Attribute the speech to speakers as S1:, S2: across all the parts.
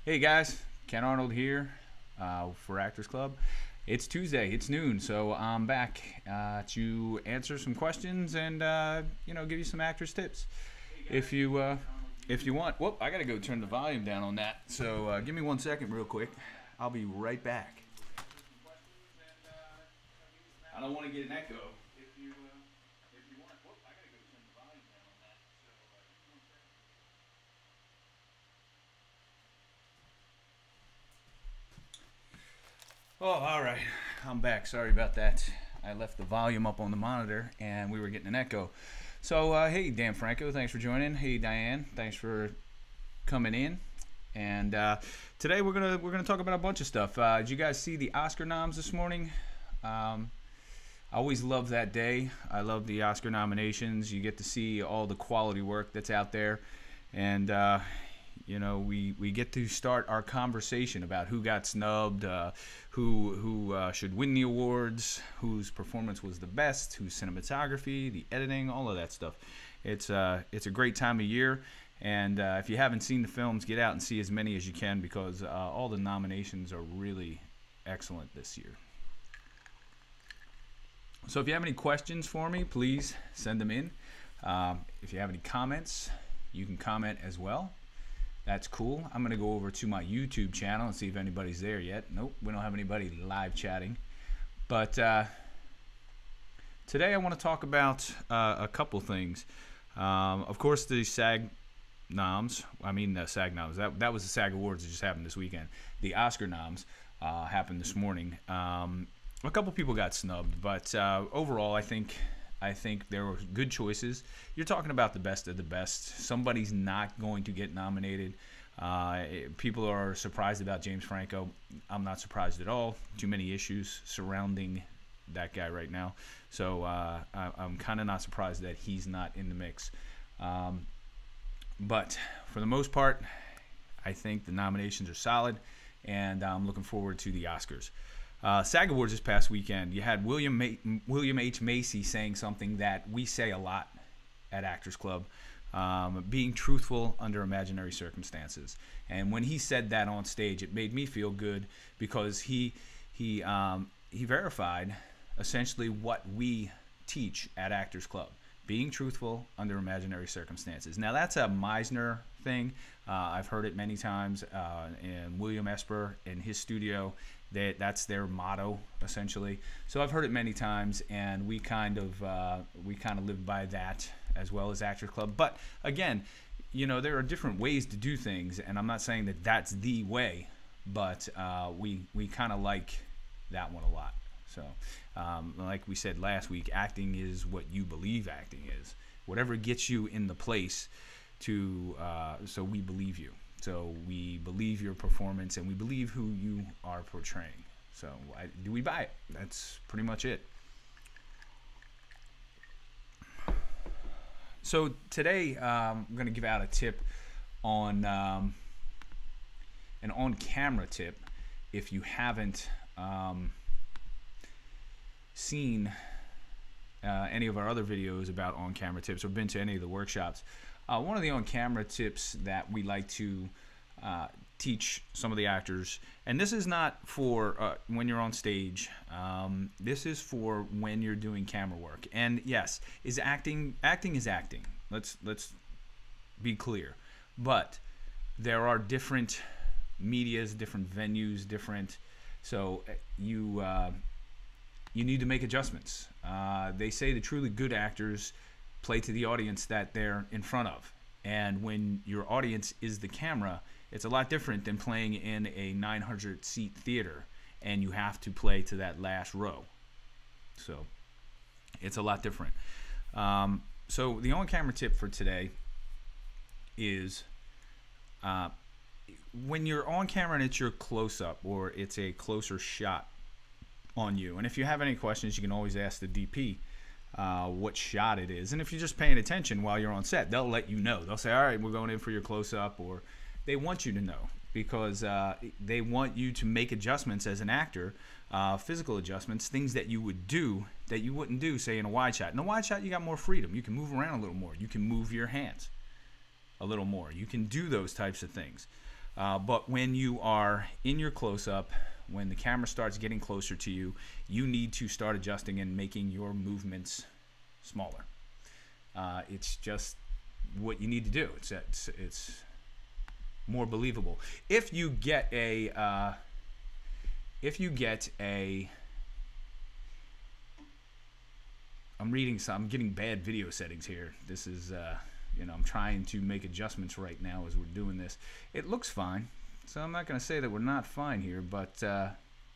S1: Hey guys, Ken Arnold here for Actors Club. It's Tuesday, it's noon, so I'm back to answer some questions and give you some actors tips. If you if you want, whoop, I gotta go turn the volume down on that. So give me 1 second, real quick. I'll be right back. I don't want to get an echo. If you want, whoop, I gotta go turn the volume down on that. So give me 1 second. Oh, all right. I'm back. Sorry about that. I left the volume up on the monitor and we were getting an echo. So, hey, Dan Franco, thanks for joining. Hey, Diane, thanks for coming in. And today we're gonna talk about a bunch of stuff. Did you guys see the Oscar noms this morning? I always love that day. I love the Oscar nominations. You get to see all the quality work that's out there, and we get to start our conversation about who got snubbed, who should win the awards, whose performance was the best, whose cinematography, the editing, all of that stuff. It's a great time of year, and if you haven't seen the films, get out and see as many as you can because all the nominations are really excellent this year. So if you have any questions for me, please send them in. If you have any comments, you can comment as well. That's cool. I'm going to go over to my YouTube channel and see if anybody's there yet. Nope, we don't have anybody live chatting. But today I want to talk about a couple things. Of course, the SAG noms. SAG noms. That was the SAG Awards that just happened this weekend. The Oscar noms happened this morning. A couple people got snubbed, but overall, I think there were good choices. You're talking about the best of the best. Somebody's not going to get nominated. People are surprised about James Franco. I'm not surprised at all. Too many issues surrounding that guy right now. So I'm kind of not surprised that he's not in the mix. But for the most part, I think the nominations are solid, and I'm looking forward to the Oscars. SAG Awards this past weekend, you had William H. Macy saying something that we say a lot at Actors Club, being truthful under imaginary circumstances. And when he said that on stage, it made me feel good because he verified essentially what we teach at Actors Club, being truthful under imaginary circumstances. Now that's a Meisner thing. I've heard it many times, and William Esper in his studio, that's their motto essentially. So I've heard it many times, and we kind of live by that as well as Actors Club. But again, there are different ways to do things, and I'm not saying that that's the way, but we kind of like that one a lot. So like we said last week, acting is what you believe acting is. Whatever gets you in the place to so we believe you. So we believe your performance, and we believe who you are portraying. So do we buy it? That's pretty much it. So today I'm going to give out a tip on an on-camera tip. If you haven't seen any of our other videos about on-camera tips or been to any of the workshops, one of the on-camera tips that we like to teach some of the actors, and this is not for when you're on stage, this is for when you're doing camera work. And yes, acting is acting. Let's be clear. But there are different medias, different venues, so you need to make adjustments. They say the truly good actors play to the audience that they're in front of. And when your audience is the camera, it's a lot different than playing in a 900-seat theater and you have to play to that last row. So it's a lot different. So the on-camera tip for today is when you're on camera and it's your close-up or it's a closer shot on you. And if you have any questions, you can always ask the DP what shot it is. And if you're just paying attention while you're on set, they'll let you know. They'll say, all right, we're going in for your close-up, or they want you to know because they want you to make adjustments as an actor, physical adjustments, things that you would do that you wouldn't do, say, in a wide shot. In a wide shot, you got more freedom. You can move around a little more. You can move your hands a little more. You can do those types of things. But when you are in your close-up, when the camera starts getting closer to you, you need to start adjusting and making your movements smaller. It's just what you need to do. It's more believable. If you get a I'm getting bad video settings here. This is I'm trying to make adjustments right now as we're doing this. It looks fine, so I'm not going to say that we're not fine here, but all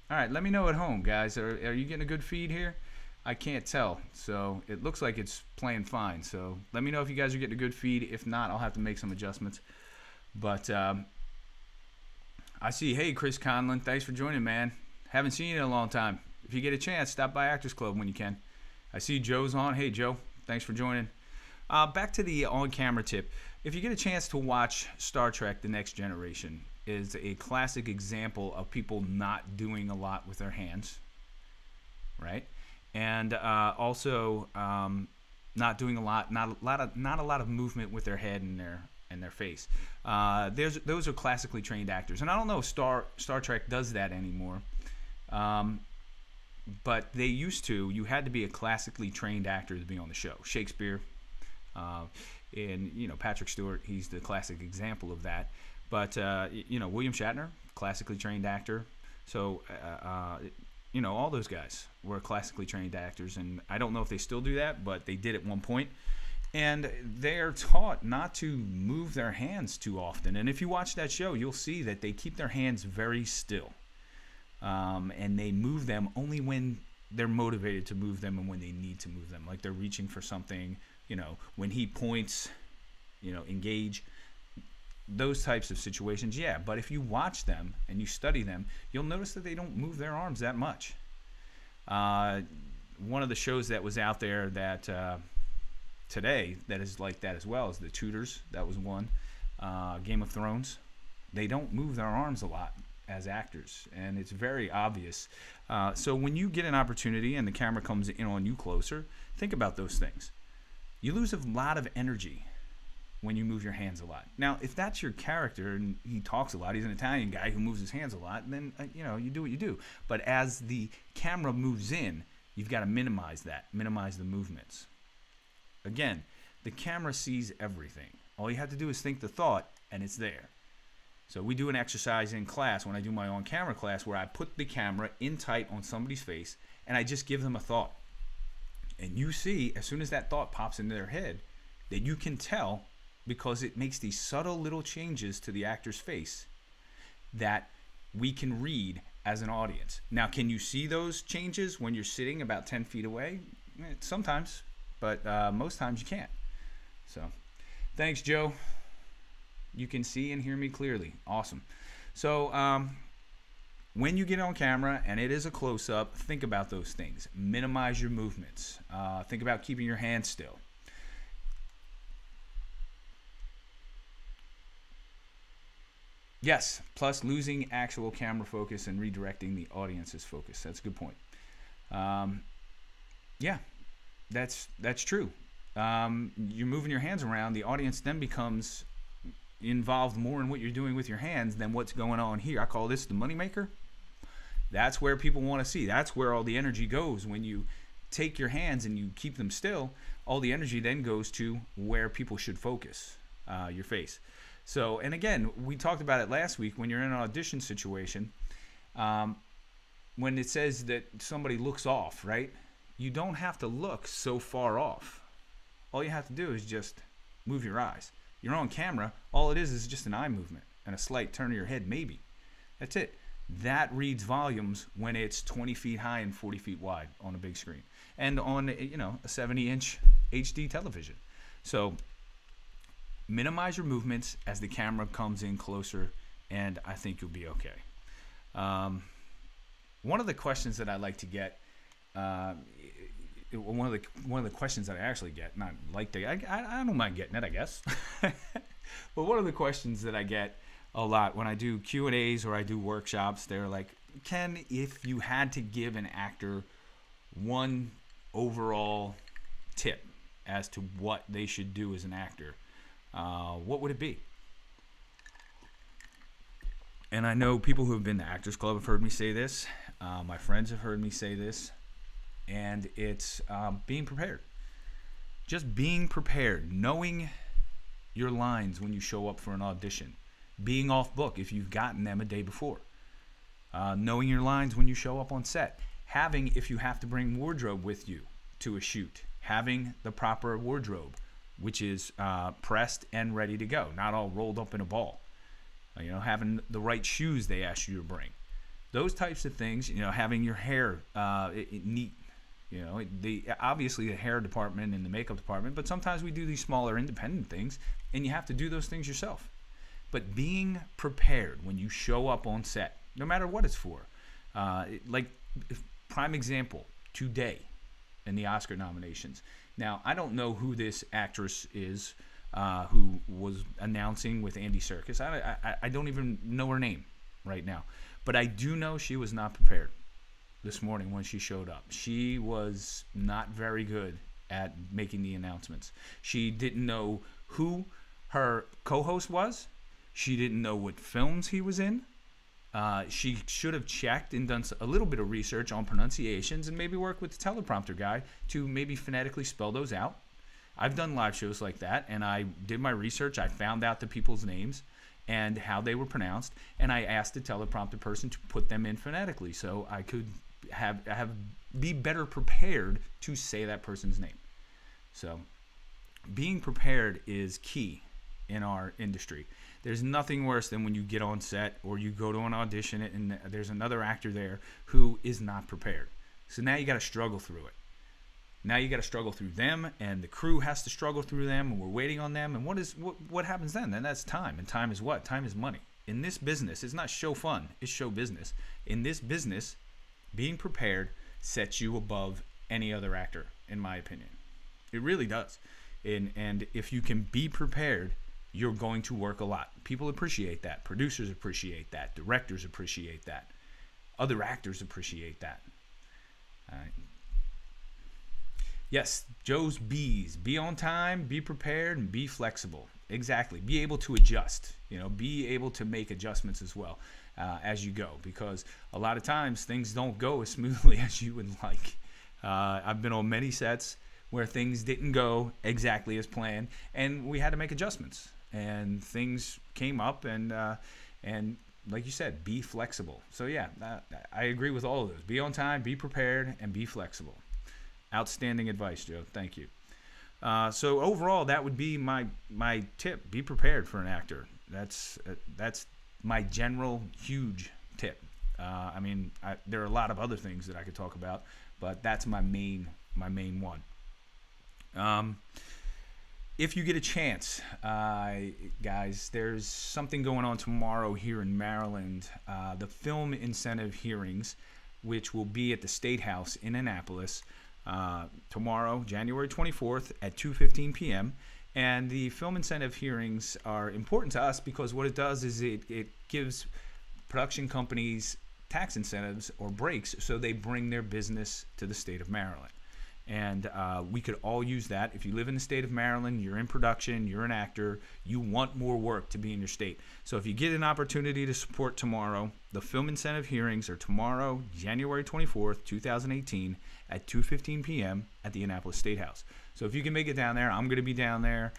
S1: right, let me know at home, guys. Are you getting a good feed here? I can't tell, so it looks like it's playing fine. So let me know if you guys are getting a good feed. If not, I'll have to make some adjustments. But I see, hey, Chris Conlon, thanks for joining, man. Haven't seen you in a long time. If you get a chance, stop by Actors Club when you can. I see Joe's on. Hey, Joe, thanks for joining. Back to the on-camera tip. If you get a chance to watch Star Trek: The Next Generation, is a classic example of people not doing a lot with their hands, right? And also not doing a lot, not a lot of movement with their head and their face. Those are classically trained actors, and I don't know if Star Trek does that anymore. But they used to. You had to be a classically trained actor to be on the show. Shakespeare, and Patrick Stewart, he's the classic example of that. But William Shatner, classically trained actor. So all those guys were classically trained actors, and I don't know if they still do that, but they did at one point. And they're taught not to move their hands too often. And if you watch that show, you'll see that they keep their hands very still. And they move them only when they're motivated to move them and when they need to move them. Like they're reaching for something, when he points, engage, those types of situations, yeah. But if you watch them and you study them, you'll notice that they don't move their arms that much. One of the shows that was out there that today that is like that as well is The Tudors. That was one. Game of Thrones. They don't move their arms a lot as actors, and it's very obvious. So when you get an opportunity and the camera comes in on you closer, think about those things. You lose a lot of energy when you move your hands a lot. Now, if that's your character and he talks a lot, he's an Italian guy who moves his hands a lot, then you do what you do. But as the camera moves in, you've got to minimize that, minimize the movements. Again, the camera sees everything. All you have to do is think the thought, and it's there. So we do an exercise in class, when I do my on-camera class, where I put the camera in tight on somebody's face, and I just give them a thought. And you see, as soon as that thought pops into their head, that you can tell, because it makes these subtle little changes to the actor's face, that we can read as an audience. Now, can you see those changes when you're sitting about 10 feet away? Sometimes, but most times you can't. So, thanks, Joe. You can see and hear me clearly. Awesome. So when you get on camera and it is a close-up, think about those things. Minimize your movements. Think about keeping your hands still. Yes, plus losing actual camera focus and redirecting the audience's focus. That's a good point. Yeah, that's true. You're moving your hands around. The audience then becomes involved more in what you're doing with your hands than what's going on here. I call this the Moneymaker. That's where people want to see. That's where all the energy goes. When you take your hands and you keep them still, all the energy then goes to where people should focus, your face. So, and again, we talked about it last week. When you're in an audition situation, when it says that somebody looks off, right? You don't have to look so far off. All you have to do is just move your eyes. You're on camera, all it is just an eye movement and a slight turn of your head, maybe. That's it. That reads volumes when it's 20 feet high and 40 feet wide on a big screen. And on, a 70-inch HD television. So minimize your movements as the camera comes in closer, and I think you'll be okay. One of the questions that I like to get, one of the questions that I actually get, not like to, I don't mind getting it, I guess. But one of the questions that I get a lot when I do Q&As or I do workshops, they're like, Ken, if you had to give an actor one overall tip as to what they should do as an actor, what would it be? And I know people who have been to Actors Club have heard me say this. My friends have heard me say this. And it's being prepared. Just being prepared. Knowing your lines when you show up for an audition. Being off book if you've gotten them a day before. Knowing your lines when you show up on set. Having, if you have to bring wardrobe with you to a shoot. Having the proper wardrobe, which is pressed and ready to go. Not all rolled up in a ball. You know, having the right shoes they ask you to bring. Those types of things, you know, having your hair neat. You know, obviously the hair department and the makeup department, but sometimes we do these smaller independent things, and you have to do those things yourself. But being prepared when you show up on set, no matter what it's for. Like, prime example, today in the Oscar nominations. Now, I don't know who this actress is who was announcing with Andy Serkis. I don't even know her name right now. But I do know she was not prepared this morning when she showed up. She was not very good at making the announcements. She didn't know who her co-host was. She didn't know what films he was in. She should have checked and done a little bit of research on pronunciations and maybe work with the teleprompter guy to maybe phonetically spell those out. I've done live shows like that, and I did my research. I found out the people's names and how they were pronounced, and I asked the teleprompter person to put them in phonetically so I could be better prepared to say that person's name. So being prepared is key in our industry. There's nothing worse than when you get on set or you go to an audition and there's another actor there who is not prepared. So now you got to struggle through it. Now you got to struggle through them, and the crew has to struggle through them, and we're waiting on them. And what happens then? Then that's time, and time is what? Time is money. In this business, it's not show fun, it's show business. In this business, being prepared sets you above any other actor, in my opinion. It really does. And if you can be prepared, you're going to work a lot. People appreciate that. Producers appreciate that. Directors appreciate that. Other actors appreciate that. All right. Yes, Joe's B's. Be on time, be prepared, and be flexible. Exactly. Be able to adjust. You know, be able to make adjustments as well as you go, because a lot of times things don't go as smoothly as you would like. I've been on many sets where things didn't go exactly as planned, and we had to make adjustments. And things came up, and like you said, be flexible. So yeah, I agree with all of those. Be on time, be prepared, and be flexible. Outstanding advice, Joe. Thank you. So overall, that would be my tip. Be prepared for an actor. That's my general huge tip. I mean, there are a lot of other things that I could talk about, but that's my main one. If you get a chance, guys, there's something going on tomorrow here in Maryland. The film incentive hearings, which will be at the State House in Annapolis. Tomorrow, January 24th at 2:15 p.m. And the film incentive hearings are important to us because what it does is it gives production companies tax incentives or breaks so they bring their business to the state of Maryland. And we could all use that. If you live in the state of Maryland, you're in production, you're an actor, you want more work to be in your state. So if you get an opportunity to support tomorrow, the film incentive hearings are tomorrow, January 24th, 2018 at 2:15 p.m. at the Annapolis State House. So if you can make it down there, I'm going to be down there.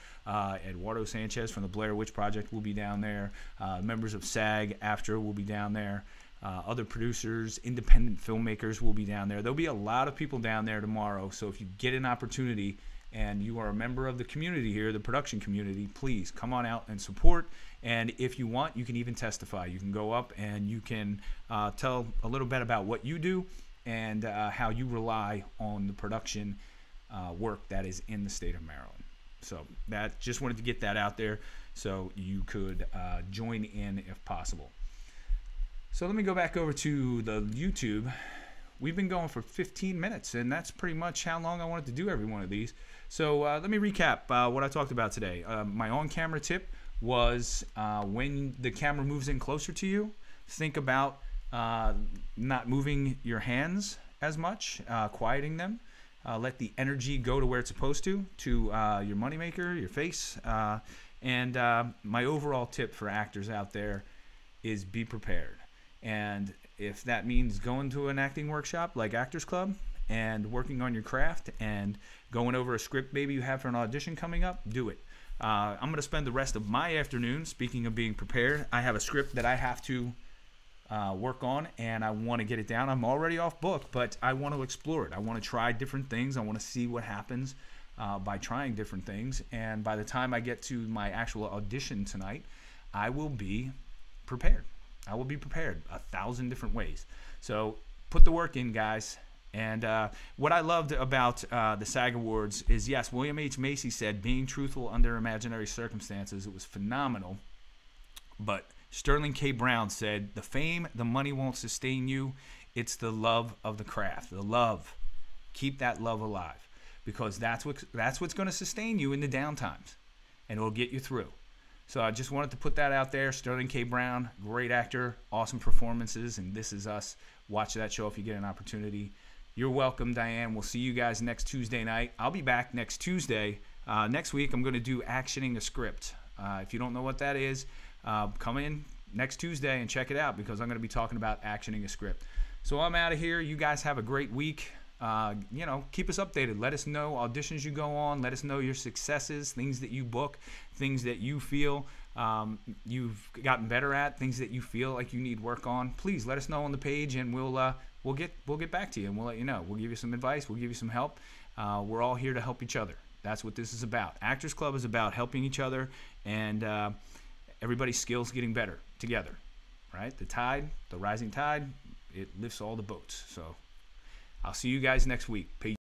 S1: Eduardo Sanchez from the Blair Witch Project will be down there. Members of SAG after will be down there. Other producers, independent filmmakers will be down there. There'll be a lot of people down there tomorrow. So if you get an opportunity and you are a member of the community here, the production community, please come on out and support. And if you want, you can even testify. You can go up and you can tell a little bit about what you do and how you rely on the production work that is in the state of Maryland. So that, just wanted to get that out there so you could join in if possible. So let me go back over to the YouTube. We've been going for 15 minutes, and that's pretty much how long I wanted to do every one of these. So let me recap what I talked about today. My on-camera tip was when the camera moves in closer to you, think about not moving your hands as much, quieting them. Let the energy go to where it's supposed to your Moneymaker, your face. And my overall tip for actors out there is be prepared. And if that means going to an acting workshop like Actors Club and working on your craft and going over a script maybe you have for an audition coming up, do it. I'm going to spend the rest of my afternoon, speaking of being prepared, I have a script that I have to work on, and I want to get it down. I'm already off book, but I want to explore it. I want to try different things. I want to see what happens by trying different things. And by the time I get to my actual audition tonight, I will be prepared. I will be prepared 1,000 different ways. So put the work in, guys. And what I loved about the SAG Awards is, yes, William H. Macy said, being truthful under imaginary circumstances, it was phenomenal. But Sterling K. Brown said, the fame, the money won't sustain you. It's the love of the craft, the love. Keep that love alive, because that's what's going to sustain you in the downtimes, and it'll get you through. So I just wanted to put that out there. Sterling K. Brown, great actor, awesome performances, and This Is Us. Watch that show if you get an opportunity. You're welcome, Diane. We'll see you guys next Tuesday night. I'll be back next Tuesday. Next week, I'm going to do actioning a script. If you don't know what that is, come in next Tuesday and check it out, because I'm going to be talking about actioning a script. So I'm out of here. You guys have a great week. Keep us updated. Let us know auditions you go on. Let us know your successes, things that you book, things that you feel you've gotten better at, things that you feel like you need work on. Please let us know on the page, and we'll get back to you, and we'll let you know. We'll give you some advice. We'll give you some help. We're all here to help each other. That's what this is about. Actors Club is about helping each other, and everybody's skills getting better together, right? The rising tide, it lifts all the boats. So I'll see you guys next week. Peace.